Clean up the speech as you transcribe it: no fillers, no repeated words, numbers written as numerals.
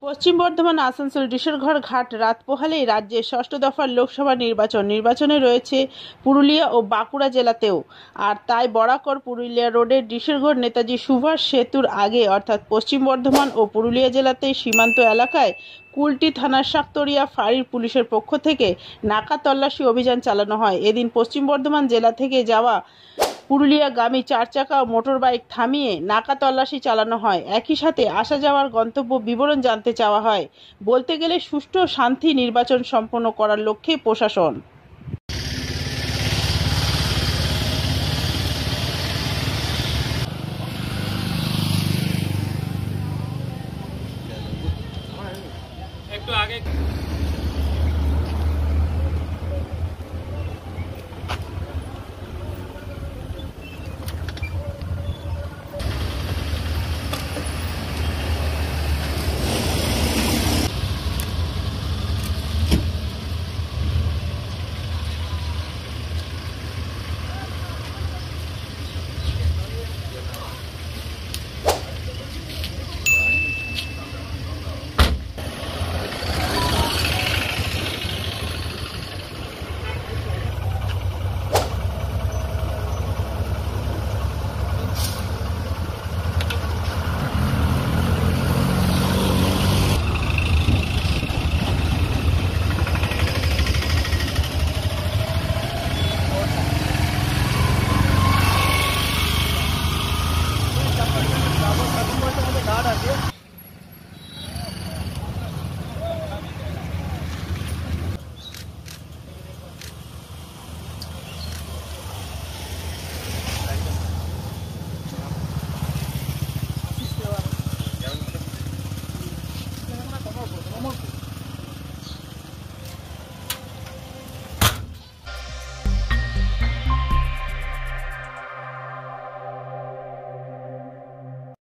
পশ্চিম বর্ধমান আসানসোল ডিসেরগড় ঘাট রাত পোহালেই রাজ্যের ষষ্ঠ দফার লোকসভা নির্বাচনে রয়েছে পুরুলিয়া ও বাঁকুড়া জেলাতেও। আর তাই বরাকর পুরুলিয়া রোডের ডিসেরগড় নেতাজি সুভাষ সেতুর আগে অর্থাৎ পশ্চিম বর্ধমান ও পুরুলিয়া জেলাতে সীমান্ত এলাকায় কুলটি থানার শাকতরিয়া ফাঁড়ির পুলিশের পক্ষ থেকে নাকা তল্লাশি অভিযান চালানো হয়। এদিন পশ্চিম বর্ধমান জেলা থেকে যাওয়া পুরুলিয়াগামী 4 চাকা ও মোটর বাইক থামিয়ে নাকা তল্লাশি চালানো হয়। একই সাথে আসা যাওয়ার গন্তব্য বিবরণ জানতে চাওয়া হয়। বলতে গেলে সুষ্ঠু ও শান্তি নির্বাচন সম্পন্ন করার লক্ষ্যে প্রশাসন